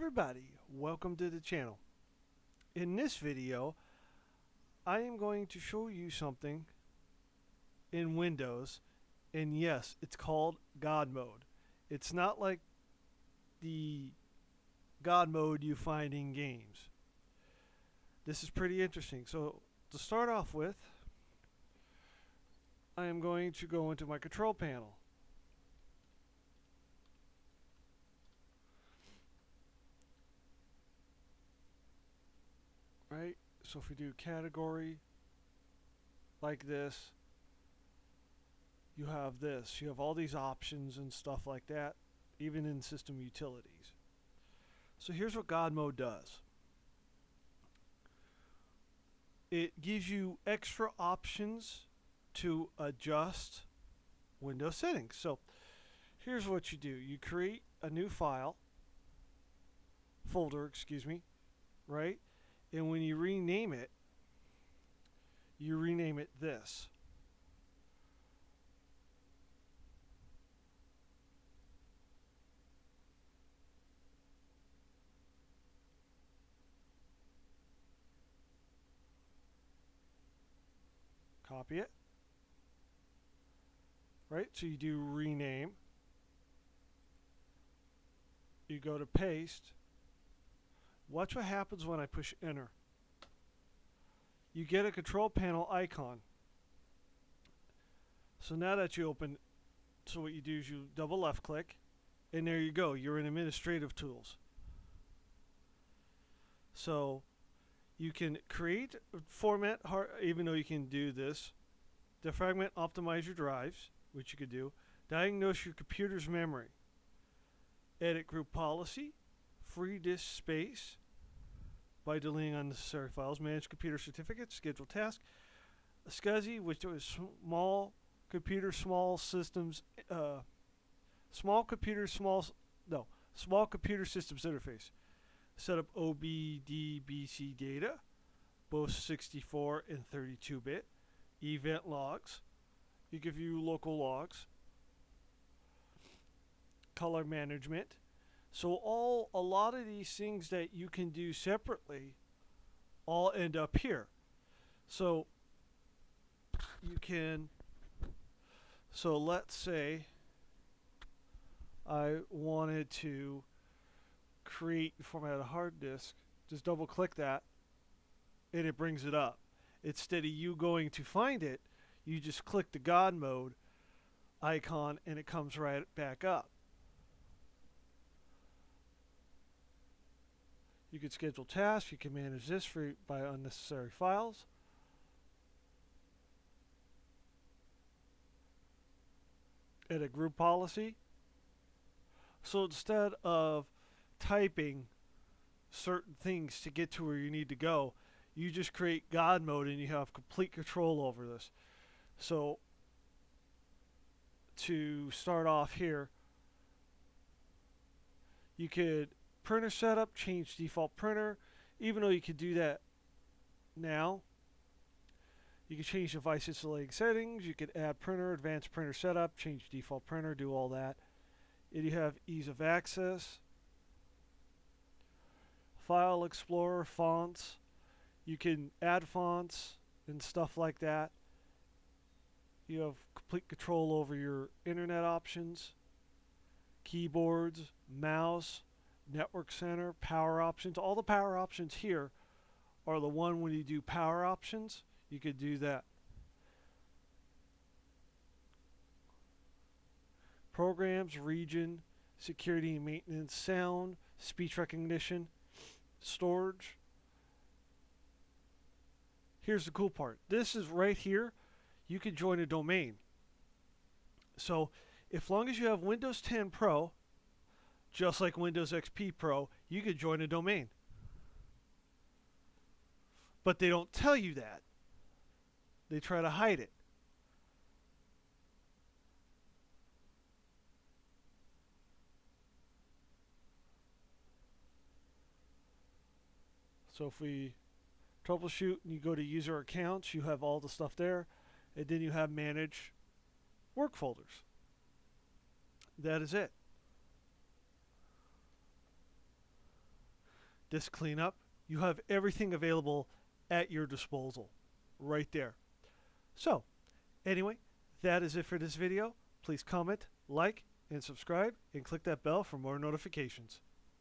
everybody, welcome to the channel. In this video, I am going to show you something in Windows, and yes, it's called God mode. It's not like the God mode you find in games. This is pretty interesting. So to start off with, I am going to go into my control panel. Right? So if we do category like this, you have this. You have all these options and stuff like that, even in system utilities. So here's what God mode does. It gives you extra options to adjust Windows settings. So here's what you do. You create a new folder, right? And when you rename it this. Copy it. Right? So you do rename. You go to paste. Watch what happens when I push enter. You get a control panel icon. So now that you open, so what you do is you double left click, and there you go. You're in administrative tools. So you can create, format, even though you can do this, defragment, optimize your drives, which you could do, diagnose your computer's memory, edit group policy, free disk space by deleting unnecessary files, manage computer certificates, schedule tasks, SCSI, which is small computer systems interface. Set up OBDBC data, both 64 and 32-bit. Event logs. You can view local logs. Color management. So a lot of these things that you can do separately all end up here. So you can, so let's say I wanted to create and format a hard disk. Just double click that and it brings it up. Instead of you going to find it, you just click the God mode icon and it comes right back up. You can schedule tasks. You can manage this by unnecessary files. Edit group policy. So instead of typing certain things to get to where you need to go, you just create God mode and you have complete control over this. So to start off here, you could printer setup, change default printer. Even though you could do that now, you can change device insulating settings. You could add printer, advanced printer setup, change default printer, do all that. And you have ease of access, file explorer, fonts. You can add fonts and stuff like that. You have complete control over your internet options, keyboards, mouse, network center, power options. All the power options here are the one when you do power options, you could do that. Programs, region, security and maintenance, sound, speech recognition, storage. Here's the cool part. This is right here. You can join a domain. So as long as you have Windows 10 Pro, just like Windows XP Pro, you could join a domain. But they don't tell you that. They try to hide it. So if we troubleshoot and you go to user accounts, you have all the stuff there. And then you have manage work folders. That is it. disk cleanup. You have everything available at your disposal right there. So, anyway, that is it for this video. Please comment, like, and subscribe, and click that bell for more notifications.